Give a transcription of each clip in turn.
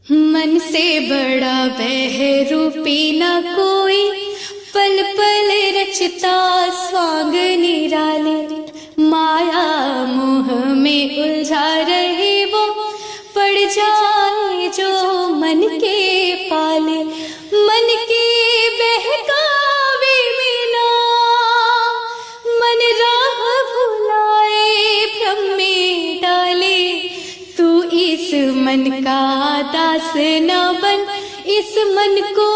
मन से बड़ा बहरूपी न कोई, पल पल रचता स्वांग निराले। माया मोह में उलझा रहे वो, पड़ जाए जो मन के पाले। मन के बहकावे में ना मन राह भुलाए, भ्रम में डाले। तू इस मन का दास न बन, इस मन को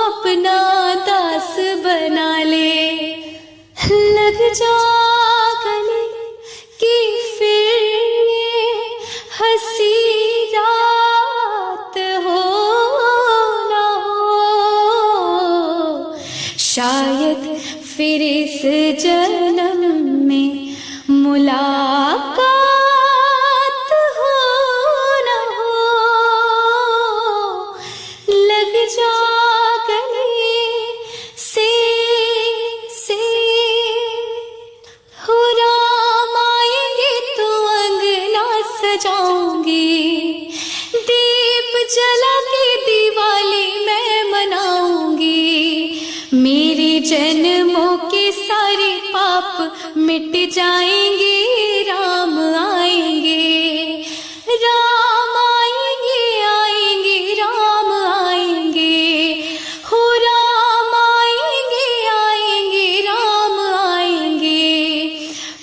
अपना दास बना ले। लग जा गले कि फिर ये हंसी रात हो ना हो, शायद फिर इस जन्म में मुलाकात हो ना हो। लग जा गले से हो, राम आएंगे तो अंगना सजाऊंगी, दीप जला के दिवाली मैं मनाऊंगी। मेरे जन्मों के सारे पाप मिट जाएंगे, राम आएंगे, राम आएंगे, आएंगे राम आएंगे। हो राम आएंगे, आएंगे राम आएंगे।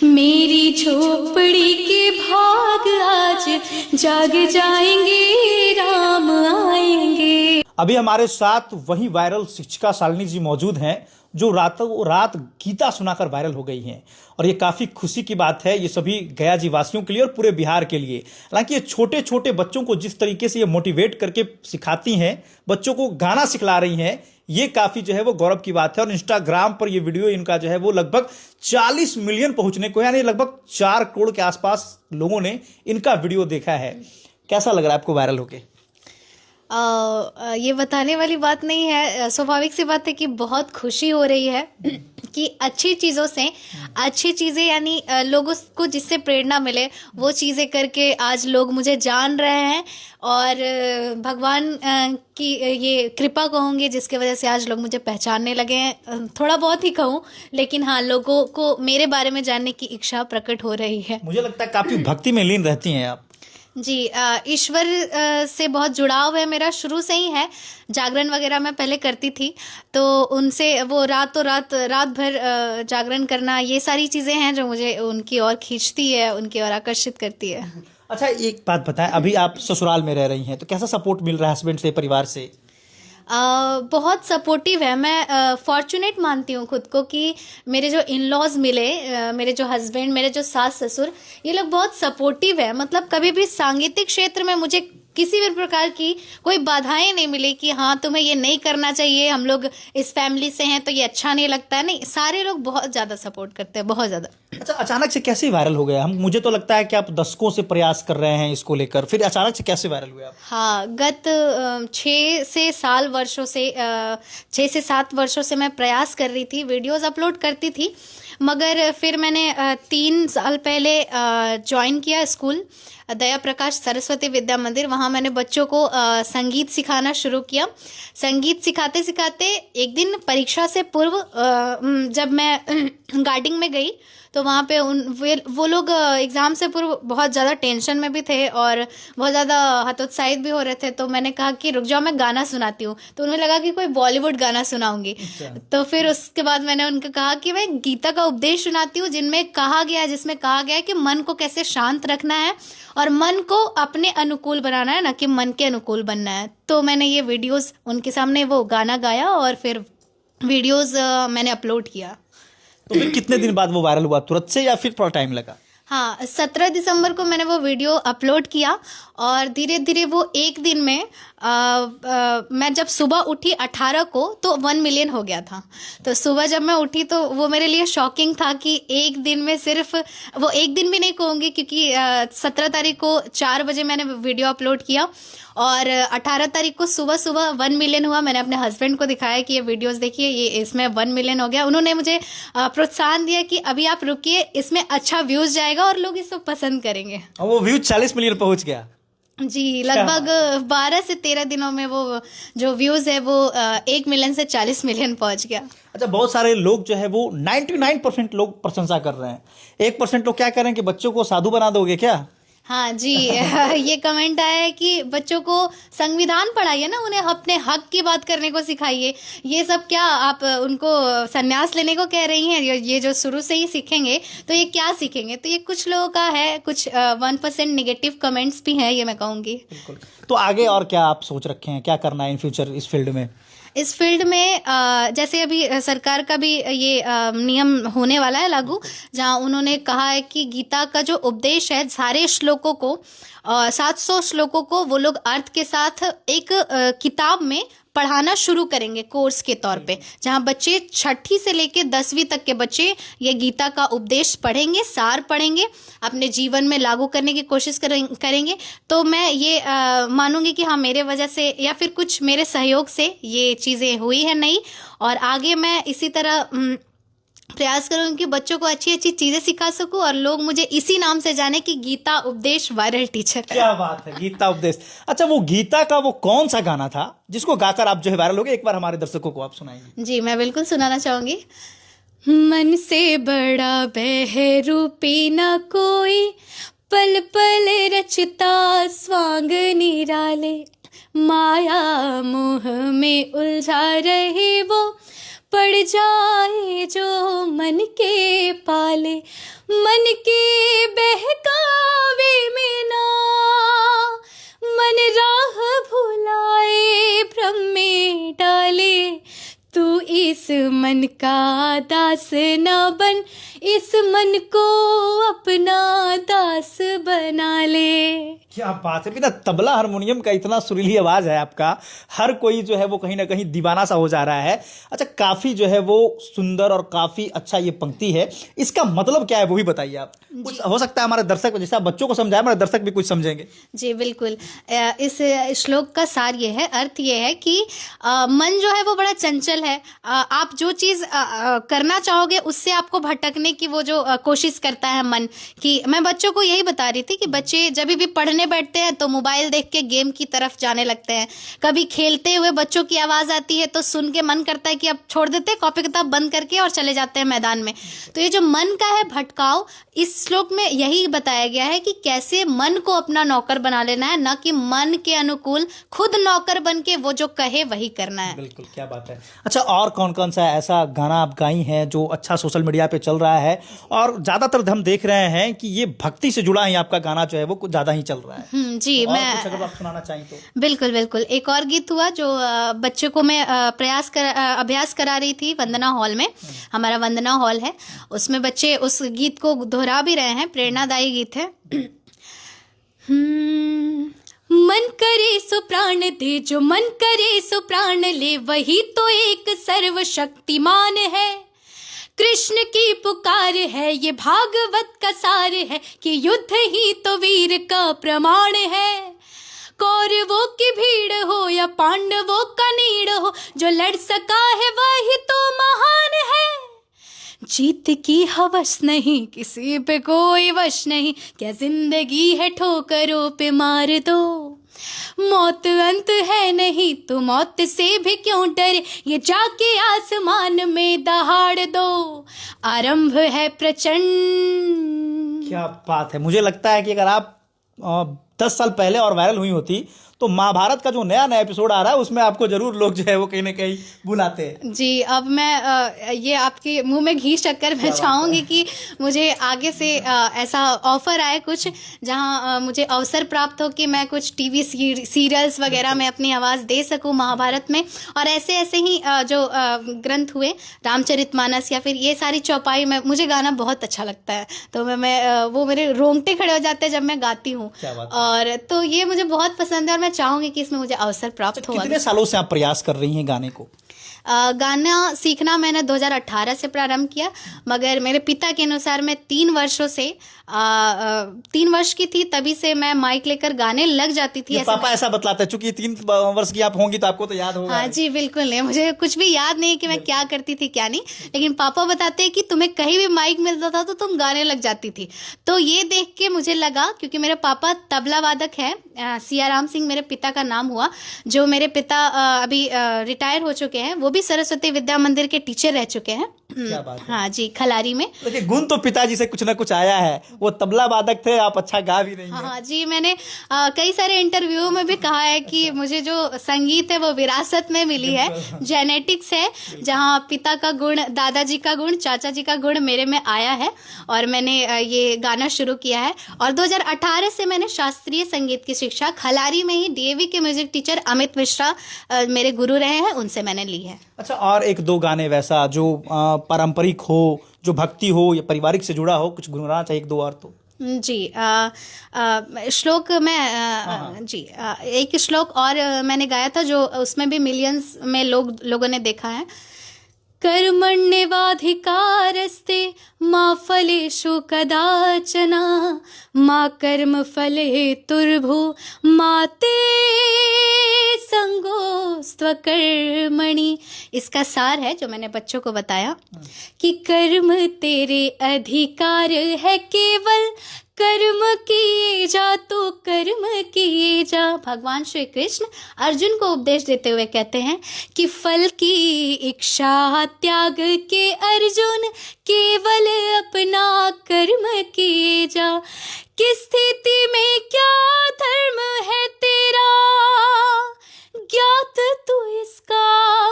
मेरी झोपड़ी के भाग आज जाग जाएंगे, राम आएंगे। अभी हमारे साथ वही वायरल शिक्षिका शालिनी जी मौजूद हैं जो रातों रात गीता सुनाकर वायरल हो गई हैं, और ये काफ़ी खुशी की बात है ये सभी गया जी वासियों के लिए और पूरे बिहार के लिए। हालांकि ये छोटे छोटे बच्चों को जिस तरीके से ये मोटिवेट करके सिखाती हैं, बच्चों को गाना सिखला रही हैं, ये काफ़ी जो है वो गौरव की बात है। और इंस्टाग्राम पर ये वीडियो इनका जो है वो लगभग 40 मिलियन पहुंचने को, यानी लगभग 4 करोड़ के आसपास लोगों ने इनका वीडियो देखा है। कैसा लग रहा है आपको वायरल होके? ये बताने वाली बात नहीं है, स्वाभाविक सी बात है कि बहुत खुशी हो रही है कि अच्छी चीज़ों से अच्छी चीज़ें, यानी लोगों को जिससे प्रेरणा मिले वो चीज़ें करके आज लोग मुझे जान रहे हैं। और भगवान की ये कृपा कहूँगी जिसके वजह से आज लोग मुझे पहचानने लगे हैं। थोड़ा बहुत ही कहूँ, लेकिन हाँ, लोगों को मेरे बारे में जानने की इच्छा प्रकट हो रही है। मुझे लगता है काफ़ी भक्ति में लीन रहती हैं आप। जी, ईश्वर से बहुत जुड़ाव है मेरा, शुरू से ही है। जागरण वगैरह मैं पहले करती थी, तो उनसे वो रात भर जागरण करना, ये सारी चीज़ें हैं जो मुझे उनकी ओर खींचती है, उनकी ओर आकर्षित करती है। अच्छा, एक बात बताएं, अभी आप ससुराल में रह रही हैं तो कैसा सपोर्ट मिल रहा है हस्बैंड से, परिवार से? बहुत सपोर्टिव है। मैं फॉर्चुनेट मानती हूँ खुद को कि मेरे जो इन लॉज मिले, मेरे जो हस्बैंड, मेरे जो सास ससुर, ये लोग बहुत सपोर्टिव है। मतलब कभी भी सांगीतिक क्षेत्र में मुझे किसी भी प्रकार की कोई बाधाएं नहीं मिली कि हाँ तुम्हें ये नहीं करना चाहिए, हम लोग इस फैमिली से हैं तो ये अच्छा नहीं लगता है। नहीं, सारे लोग बहुत ज़्यादा सपोर्ट करते हैं, बहुत ज़्यादा। अच्छा, अचानक से कैसे वायरल हो गया? मुझे तो लगता है कि आप दशकों से प्रयास कर रहे हैं इसको लेकर, फिर अचानक से कैसे वायरल हुए आप? हाँ, गत 6 से 7 वर्षों से मैं प्रयास कर रही थी, वीडियोस अपलोड करती थी। मगर फिर मैंने 3 साल पहले ज्वाइन किया स्कूल, दया प्रकाश सरस्वती विद्या मंदिर। वहाँ मैंने बच्चों को संगीत सिखाना शुरू किया। संगीत सिखाते सिखाते एक दिन परीक्षा से पूर्व जब मैं गार्डिंग में गई तो वहाँ पे वो लोग एग्ज़ाम से पूर्व बहुत ज़्यादा टेंशन में भी थे और बहुत ज़्यादा हतोत्साहित भी हो रहे थे। तो मैंने कहा कि रुक जाओ, मैं गाना सुनाती हूँ। तो उन्हें लगा कि कोई बॉलीवुड गाना सुनाऊंगी। तो फिर उसके बाद मैंने उनको कहा कि मैं गीता का उपदेश सुनाती हूँ जिसमें कहा गया है कि मन को कैसे शांत रखना है और मन को अपने अनुकूल बनाना है, ना कि मन के अनुकूल बनना है। तो मैंने ये वीडियोज़ उनके सामने वो गाना गाया और फिर वीडियोज़ मैंने अपलोड किया। तो फिर कितने दिन बाद वो वायरल हुआ, तुरंत से या फिर थोड़ा टाइम लगा? हाँ, 17 दिसंबर को मैंने वो वीडियो अपलोड किया और धीरे धीरे वो एक दिन में मैं जब सुबह उठी 18 को तो 1 मिलियन हो गया था। तो सुबह जब मैं उठी तो वो मेरे लिए शॉकिंग था कि एक दिन में, सिर्फ वो एक दिन भी नहीं कहूँगी क्योंकि 17 तारीख को 4 बजे मैंने वीडियो अपलोड किया और 18 तारीख को सुबह 1 मिलियन हुआ। मैंने अपने हस्बैंड को दिखाया कि ये वीडियोस देखिए, ये इसमें 1 मिलियन हो गया। उन्होंने मुझे प्रोत्साहन दिया कि अभी आप रुकिए, इसमें अच्छा व्यूज़ जाएगा और लोग इसको पसंद करेंगे। और वो व्यूज 40 मिलियन पहुंच गया। जी, लगभग 12 से 13 दिनों में वो जो व्यूज़ है वो 1 मिलियन से 40 मिलियन पहुंच गया। अच्छा, बहुत सारे लोग जो है वो 99% लोग प्रशंसा कर रहे हैं, 1% लोग क्या कह रहे हैं कि बच्चों को साधु बना दोगे क्या? हाँ जी, ये कमेंट आया है कि बच्चों को संविधान पढ़ाइए ना, उन्हें अपने हक की बात करने को सिखाइए। ये सब क्या आप उनको संन्यास लेने को कह रही हैं? ये जो शुरू से ही सीखेंगे तो ये क्या सीखेंगे? तो ये कुछ लोगों का है, कुछ 1% नेगेटिव कमेंट्स भी हैं, ये मैं कहूँगी। बिल्कुल। तो आगे और क्या आप सोच रखे हैं, क्या करना है इन फ्यूचर इस फील्ड में? इस फील्ड में जैसे अभी सरकार का भी ये नियम होने वाला है लागू, जहां उन्होंने कहा है कि गीता का जो उपदेश है, सारे श्लोकों को 700 श्लोकों को वो लोग अर्थ के साथ एक किताब में पढ़ाना शुरू करेंगे कोर्स के तौर पे, जहां बच्चे 6ठी से लेके 10वीं तक के बच्चे ये गीता का उपदेश पढ़ेंगे, सार पढ़ेंगे, अपने जीवन में लागू करने की कोशिश करेंगे। तो मैं ये मानूंगी कि हाँ, मेरे वजह से या फिर कुछ मेरे सहयोग से ये चीज़ें हुई है नई, और आगे मैं इसी तरह प्रयास करूंगी कि बच्चों को अच्छी अच्छी चीज़ें सिखा सकूं और लोग मुझे इसी नाम से जाने कि गीता उपदेश वायरल टीचर। क्या बात है, गीता उपदेश। अच्छा, वो गीता का वो कौन सा गाना था जिसको गाकर आप जो है वायरल हो गए? एक बार हमारे दर्शकों को आप सुनाएंगे? जी, मैं बिल्कुल सुनाना चाहूंगी। मन से बड़ा बहरूपी न कोई, पल पल रचता स्वांग निराले, माया मोह में उलझा रहे वो, पड़ जाए जो मन के पाले, मन के बहकावे में ना, मन राह भुलाए भ्रम में डाले, तू इस मन का दास न बन, इस मन को अपना दास बना ले। क्या बात है, बिना तबला हारमोनियम का इतना सुरीली आवाज है आपका, हर कोई जो है वो कहीं ना कहीं दीवाना सा हो जा रहा है। अच्छा, काफी जो है वो सुंदर और काफी अच्छा ये पंक्ति है, इसका मतलब क्या है वो भी बताइए आप। कुछ हो सकता है हमारे दर्शक, जैसे आप बच्चों को समझाए, हमारे दर्शक भी कुछ समझेंगे। जी बिल्कुल, इस श्लोक का सार ये है, अर्थ ये है कि मन जो है वो बड़ा चंचल है। आप जो चीज़ करना चाहोगे उससे आपको भटकने की वो जो कोशिश करता है मन की। मैं बच्चों को यही बता रही थी कि बच्चे जब भी पढ़ने बैठते हैं तो मोबाइल देख के गेम की तरफ जाने लगते हैं। कभी खेलते हुए बच्चों की आवाज़ आती है तो सुन के मन करता है कि अब छोड़ देते हैं, कॉपी किताब बंद करके और चले जाते हैं मैदान में। तो ये जो मन का है भटकाव, इस श्लोक में यही बताया गया है कि कैसे मन को अपना नौकर बना लेना है, न कि मन के अनुकूल खुद नौकर बन के वो जो कहे वही करना है। बिल्कुल, क्या बात है। अच्छा, और कौन कौन सा ऐसा गाना आप गाई हैं जो अच्छा सोशल मीडिया पे चल रहा है, और ज्यादातर हम देख रहे हैं कि ये भक्ति से जुड़ा ही आपका गाना जो है वो कुछ ज्यादा ही चल रहा है? जी, तो मैं कुछ अगर आप सुनाना चाहें तो। बिल्कुल बिल्कुल। एक और गीत हुआ जो बच्चों को मैं अभ्यास करा रही थी वंदना हॉल में। हमारा वंदना हॉल है, उसमें बच्चे उस गीत को दोहरा भी रहे हैं, प्रेरणादायी गीत है। मन करे सो प्राण दे, जो मन करे सो प्राण ले, वही तो एक सर्वशक्तिमान है। कृष्ण की पुकार है, ये भागवत का सार है, कि युद्ध ही तो वीर का प्रमाण है। कौरवों की भीड़ हो या पांडवों का नीड़ हो, जो लड़ सका है वही तो महान है। जीत की हवस नहीं, किसी पे कोई वश नहीं, क्या जिंदगी है ठोकरों पे मार दो। मौत अंत है नहीं तो मौत से भी क्यों डरे, ये जाके आसमान में दहाड़ दो, आरंभ है प्रचंड। क्या बात है। मुझे लगता है कि अगर आप 10 साल पहले और वायरल हुई होती तो महाभारत का जो नया नया एपिसोड आ रहा है उसमें आपको जरूर लोग जो है वो कहीं ना कहीं बुलाते हैं। जी, अब मैं ये आपके मुंह में घी शक्कर मैं चाहूँगी कि मुझे आगे से ऐसा ऑफर आए कुछ, जहां मुझे अवसर प्राप्त हो कि मैं कुछ टीवी सीरियल्स वगैरह में अपनी आवाज़ दे सकूं महाभारत में। और ऐसे ऐसे ही जो ग्रंथ हुए, रामचरितमानस या फिर ये सारी चौपाई में मुझे गाना बहुत अच्छा लगता है, तो मैं वो मेरे रोंगटे खड़े हो जाते हैं जब मैं गाती हूँ। और तो ये मुझे बहुत पसंद है और मैं चाहूँगी कि इसमें मुझे अवसर प्राप्त हो। कितने सालों से आप प्रयास कर रही हैं गाने को? गाना सीखना मैंने 2018 से प्रारंभ किया, मगर मेरे पिता के अनुसार मैं 3 वर्षों से 3 वर्ष की थी तभी से मैं माइक लेकर गाने लग जाती थी। पापा ऐसा बतलाते हैं, चूंकि 3 वर्ष की आप होंगी तो आपको तो याद होगा। हाँ जी, बिल्कुल नहीं, मुझे कुछ भी याद नहीं कि मैं क्या करती थी क्या नहीं, लेकिन पापा बताते हैं कि तुम्हें कहीं भी माइक मिलता था तो तुम गाने लग जाती थी। तो ये देख के मुझे लगा, क्योंकि मेरे पापा तबला वादक हैं, सियाराम सिंह मेरे पिता का नाम हुआ, जो मेरे पिता अभी रिटायर हो चुके हैं, वो भी सरस्वती विद्या मंदिर के टीचर रह चुके हैं। क्या बात है। हाँ जी, खलारी में। देखिए, गुण तो पिताजी से कुछ ना कुछ आया है, वो तबला वादक थे, आप अच्छा गा भी रही हैं। हाँ जी, मैंने कई सारे इंटरव्यू में भी कहा है कि मुझे जो संगीत है वो विरासत में मिली है, जेनेटिक्स है, जहाँ पिता का गुण, दादाजी का गुण, चाचा जी का गुण मेरे में आया है और मैंने ये गाना शुरू किया है। और 2018 से मैंने शास्त्रीय संगीत की शिक्षा खलारी में ही डीएवी के म्यूजिक टीचर अमित मिश्रा मेरे गुरु रहे हैं, उनसे मैंने ली है। अच्छा, और 1-2 गाने वैसा जो पारंपरिक हो, जो भक्ति हो या पारिवारिक से जुड़ा हो, कुछ गुनगुनाना चाहिए 1-2 और तो। जी, श्लोक मैं जी एक श्लोक और मैंने गाया था जो उसमें भी मिलियंस में लोगों ने देखा है। कर्मण्येवाधिकारस्ते मा फलेषु कदाचन मा कर्म फलेतुर्भु मा ते संगोस्त्वकर्मणि। इसका सार है जो मैंने बच्चों को बताया कि कर्म तेरे अधिकार है, केवल कर्म किए जा तो कर्म किए जा। भगवान श्री कृष्ण अर्जुन को उपदेश देते हुए कहते हैं कि फल की इच्छा त्याग के अर्जुन, केवल अपना कर्म किए जा। किस स्थिति में क्या धर्म है तेरा, ज्ञात तू इसका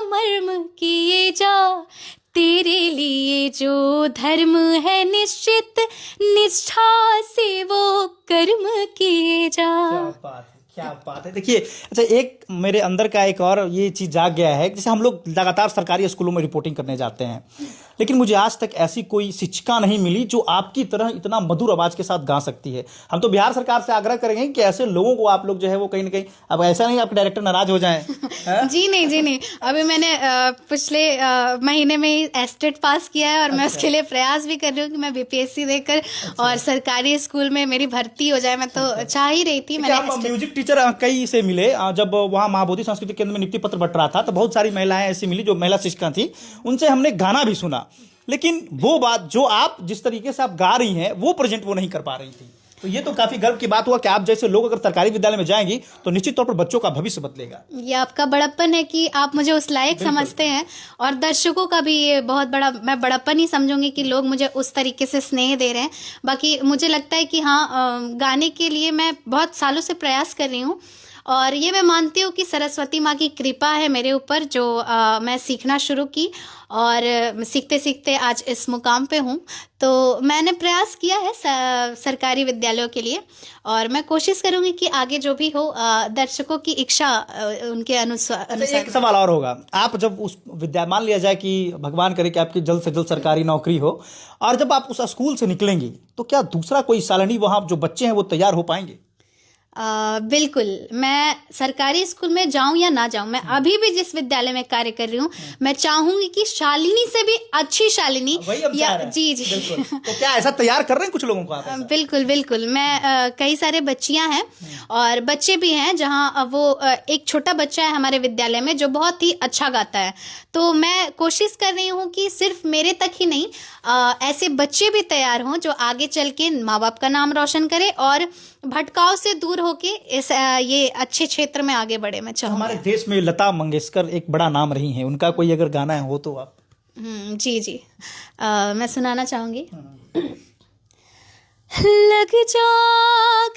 मर्म किए जा। तेरे लिए जो धर्म है निश्चित, निष्ठा से वो कर्म किए जा। क्या बात है। देखिए, अच्छा, एक मेरे अंदर का एक और ये चीज़ जाग गया है, जैसे हम लोग लगातार सरकारी स्कूलों में रिपोर्टिंग करने जाते हैं, लेकिन मुझे आज तक ऐसी कोई शिक्षिका नहीं मिली जो आपकी तरह इतना मधुर आवाज़ के साथ गा सकती है। हम तो बिहार सरकार से आग्रह करेंगे कि ऐसे लोगों को आप लोग जो है वो कहीं ना कहीं, अब ऐसा नहीं आपके डायरेक्टर नाराज हो जाएं। जी नहीं, अभी मैंने पिछले महीने में ही एस्टेट पास किया है और मैं उसके लिए प्रयास भी कर रही हूँ कि मैं बीपीएससी देकर और सरकारी स्कूल में मेरी भर्ती हो जाए। मैं तो चाह ही रही थी। मैंने म्यूजिक टीचर कई से मिले, जब वहाँ महाबोधि सांस्कृतिक केंद्र में नियुक्ति पत्र बंट रहा था तो बहुत सारी महिलाएं ऐसी मिली जो महिला शिक्षिका थी, उनसे हमने गाना भी सुना, लेकिन वो बात जो आप जिस तरीके से आप गा रही हैं वो प्रेजेंट वो नहीं कर पा रही थी। तो ये तो काफी गर्व की बात हुआ कि आप जैसे लोग अगर सरकारी विद्यालय में जाएंगी तो निश्चित तौर पर बच्चों का भविष्य बदलेगा। ये आपका बड़प्पन है कि आप मुझे उस लायक समझते हैं, और दर्शकों का भी ये बहुत बड़ा, मैं बड़प्पन ही समझूंगी कि लोग मुझे उस तरीके से स्नेह दे रहे हैं। बाकी मुझे लगता है कि हाँ, गाने के लिए मैं बहुत सालों से प्रयास कर रही हूँ और ये मैं मानती हूँ कि सरस्वती माँ की कृपा है मेरे ऊपर, जो मैं सीखना शुरू की और सीखते सीखते आज इस मुकाम पे हूँ। तो मैंने प्रयास किया है सरकारी विद्यालयों के लिए और मैं कोशिश करूँगी कि आगे जो भी हो दर्शकों की इच्छा उनके अनुसार। एक सवाल और होगा, आप जब उस मान लिया जाए कि भगवान करे कि आपकी जल्द से जल्द सरकारी नौकरी हो, और जब आप उस स्कूल से निकलेंगी तो क्या दूसरा कोई सालनी वहाँ जो बच्चे हैं वो तैयार हो पाएंगे? बिल्कुल, मैं सरकारी स्कूल में जाऊं या ना जाऊं, मैं अभी भी जिस विद्यालय में कार्य कर रही हूं, मैं चाहूंगी कि शालिनी से भी अच्छी शालिनी या जी तो क्या ऐसा तैयार कर रहे हैं कुछ लोगों को आप? बिल्कुल मैं कई सारे बच्चियां हैं और बच्चे भी हैं, जहां वो एक छोटा बच्चा है हमारे विद्यालय में जो बहुत ही अच्छा गाता है। तो मैं कोशिश कर रही हूँ कि सिर्फ मेरे तक ही नहीं, ऐसे बच्चे भी तैयार हों जो आगे चल के माँ बाप का नाम रोशन करे और भटकाव से दूर होके इस ये अच्छे क्षेत्र में आगे बढ़े। मैं चाहूँगी। हमारे देश में लता मंगेशकर एक बड़ा नाम रही हैं, उनका कोई अगर गाना हो तो आप? जी मैं सुनाना चाहूँगी। लग जा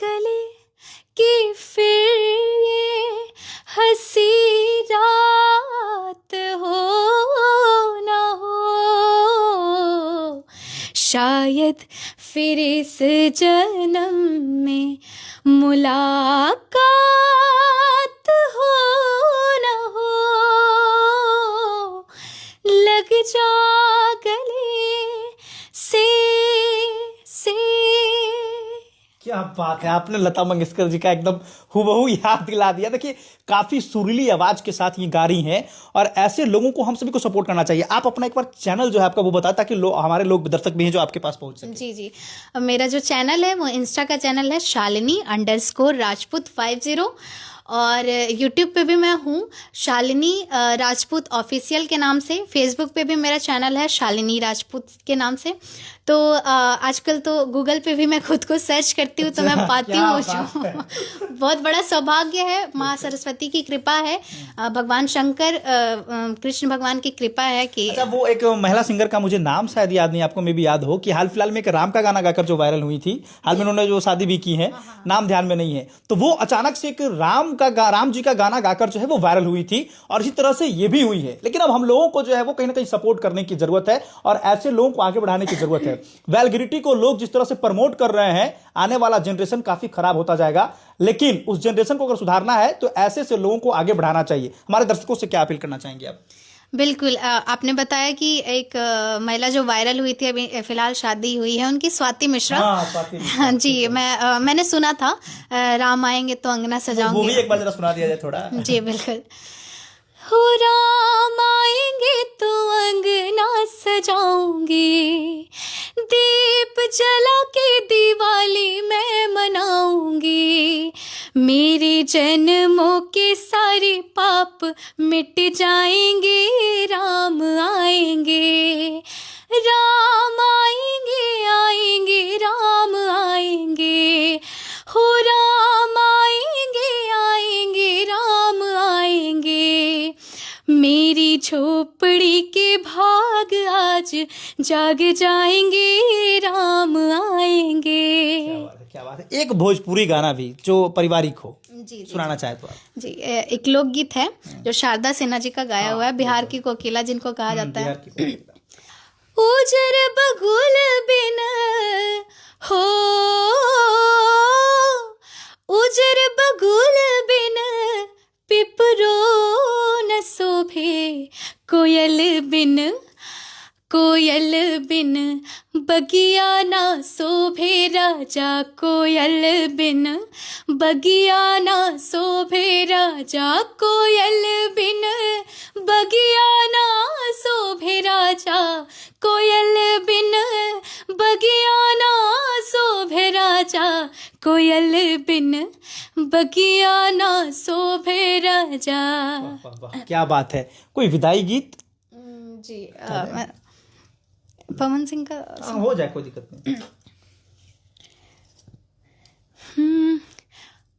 गले कि फिर ये हंसी रात हो ना हो, शायद फिर इस जन्म में मुलाकात हो ना हो। लग जा गले से। क्या बात है, आपने लता मंगेशकर जी का एकदम हूबहू याद दिला दिया। देखिए काफी सुरीली आवाज के साथ ये गा रही हैं और ऐसे लोगों को हम सभी को सपोर्ट करना चाहिए। आप अपना एक बार चैनल जो है आपका वो बताएं ताकि हमारे लोग दर्शक भी हैं जो आपके पास पहुंच सके। जी जी, मेरा जो चैनल है वो इंस्टा का चैनल है शालिनी_राजपूत50 और यूट्यूब पे भी मैं हूँ शालिनी राजपूत ऑफिशियल के नाम से। फेसबुक पे भी मेरा चैनल है शालिनी राजपूत के नाम से। तो आजकल तो गूगल पे भी मैं खुद को सर्च करती हूँ तो मैं पाती हूँ। बहुत बड़ा सौभाग्य है, माँ सरस्वती की कृपा है, भगवान शंकर कृष्ण भगवान की कृपा है कि अच्छा वो एक महिला सिंगर का मुझे नाम शायद याद नहीं, आपको मे भी याद हो कि हाल फिलहाल में एक राम का गाना गाकर जो वायरल हुई थी, हाल में उन्होंने जो शादी भी की है, नाम ध्यान में नहीं है, तो वो अचानक से एक राम जी का गाना गाकर जो है वो वायरल हुई थी और इसी तरह से ये भी हुई है। लेकिन अब हम लोगों को जो है वो कहीं ना कहीं सपोर्ट करने की जरूरत है और ऐसे लोगों को आगे बढ़ाने की जरूरत है। वैल्गैरिटी को लोग जिस तरह से प्रमोट कर रहे हैं, आने वाला जनरेशन काफी खराब होता जाएगा, लेकिन उस जनरेशन को अगर सुधारना है तो ऐसे से लोगों को आगे बढ़ाना चाहिए। हमारे दर्शकों से क्या अपील करना चाहेंगे आप? बिल्कुल, आपने बताया कि एक महिला जो वायरल हुई थी, अभी फिलहाल शादी हुई है उनकी, स्वाति मिश्रा। हाँ जी, मैंने सुना था राम आएंगे तो अंगना सजाऊंगे, वो भी एक बार जरा सुना दिया जाए थोड़ा। जी बिल्कुल। हो राम आएंगे तो अंगना सजाऊंगी, दीप जला के दिवाली मैं मनाऊंगी, मेरे जन्मों के सारे पाप मिट जाएंगे, राम आएंगे, राम आएंगे, आएंगे राम आएंगे, हो राम आएंगे, आएंगे राम आएंगे, मेरी झोपड़ी के भाग आज जाग जाएंगे, राम आएंगे। क्या बात है। एक भोजपुरी गाना भी जो पारिवारिक हो जी सुनाना चाहे तो आप। जी, एक लोकगीत है जो शारदा सिन्हा जी का गाया हुआ है, बिहार की कोकिला जिनको कहा जाता है। उजर बगुल बिन हो, उजर बगुल बिन पिपरो न शोभे, कोयल बिन, कोयल बिन बगिया ना शोभे राजा, कोयल बिन बगिया ना शोभे राजा, कोयल बिन बगिया ना शोभे राजा, कोयल बिन बगिया ना शोभे राजा, कोयल बिन बगिया ना शोभे राजा। क्या बात है। कोई विदाई गीत? जी, पवन सिंह का हो जाए, कोई दिक्कत नहीं।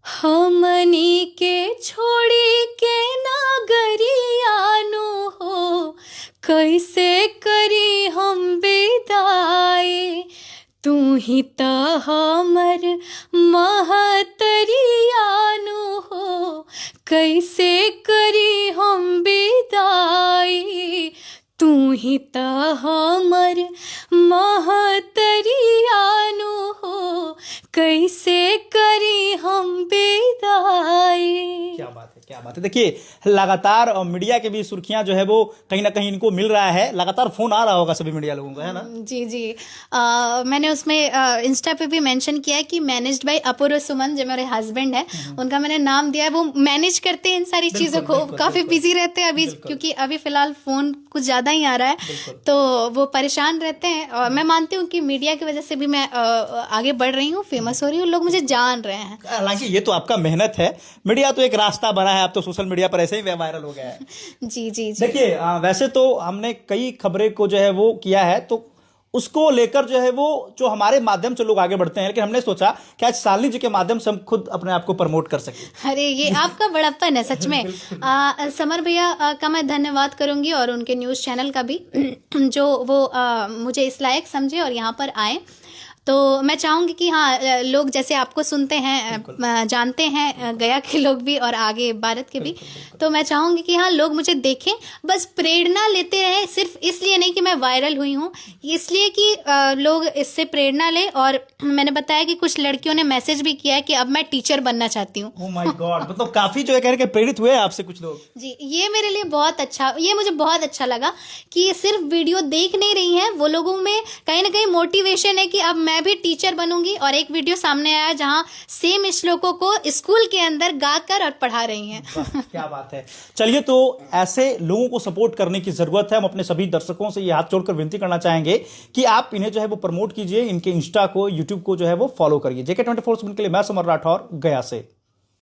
हमनी के छोड़ी के नागरियानो हो, कैसे करी हम विदाई, तू ही त हमर महतरियानो हो, कैसे करी हम विदाई, तू ही त हमर महतरियानो हो, कैसे करी हम विदाई। क्या बात है, क्या बात है। देखिए लगातार मीडिया के भी सुर्खियां जो है वो कहीं ना कहीं इनको मिल रहा है, लगातार फोन आ रहा होगा सभी मीडिया लोगों को, है ना? जी जी, मैंने उसमें इंस्टा पे भी मेंशन किया है कि मैनेज्ड बाय अपूर्व सुमन, जो मेरे हस्बैंड है, उनका मैंने नाम दिया है। वो मैनेज करते हैं इन सारी चीज़ों को, काफ़ी बिजी रहते हैं अभी, क्योंकि अभी फिलहाल फ़ोन कुछ ज़्यादा ही आ रहा है, तो वो परेशान रहते हैं। और मैं मानती हूँ कि मीडिया की वजह से भी मैं आगे बढ़ रही हूँ, फेमस हो रही हूँ, लोग मुझे जान रहे हैं। हालांकि ये तो आपका मेहनत है, मीडिया तो एक रास्ता बना है, आप तो सोशल मीडिया पर ऐसे ही वायरल हो गया है। जी जी जी। देखिए वैसे तो हमने कई खबरें को जो है वो किया है, तो उसको लेकर जो है वो जो हमारे माध्यम से लोग आगे बढ़ते हैं, लेकिन हमने सोचा कि आज शालिनी जी के माध्यम से हम खुद अपने आप को प्रमोट कर सके। अरे ये आपका बड़प्पन है सच में। समर भैया का मैं धन्यवाद करूंगी और उनके न्यूज़ चैनल का भी, जो वो मुझे इस लायक समझे और यहाँ पर आए। तो मैं चाहूँगी कि हाँ, लोग जैसे आपको सुनते हैं, जानते हैं, गया के लोग भी और आगे भारत के भी, तो मैं चाहूँगी कि हाँ लोग मुझे देखें, बस प्रेरणा लेते रहें। सिर्फ इसलिए नहीं कि मैं वायरल हुई हूँ, इसलिए कि लोग इससे प्रेरणा लें। और मैंने बताया कि कुछ लड़कियों ने मैसेज भी किया है कि अब मैं टीचर बनना चाहती हूँ। ओह माय गॉड, मतलब काफ़ी जो है कह रहे हैं प्रेरित हुए आपसे कुछ लोग। जी, ये मेरे लिए बहुत अच्छा, ये मुझे बहुत अच्छा लगा कि सिर्फ वीडियो देख नहीं रही हैं, वो लोगों में कहीं ना कहीं मोटिवेशन है कि अब मैं मैं भी टीचर बनूंगी। और एक वीडियो सामने आया जहां सेम श्लोकों को स्कूल के अंदर गाकर और पढ़ा रही हैं। वाह, क्या बात है। चलिए, तो ऐसे लोगों को सपोर्ट करने की जरूरत है। हम अपने सभी दर्शकों से ये हाथ जोड़कर विनती करना चाहेंगे कि आप इन्हें जो है वो प्रमोट कीजिए, इनके इंस्टा को, यूट्यूब को जो है वो फॉलो करिए। JK24 के लिए मैं समर राठौर, गया से।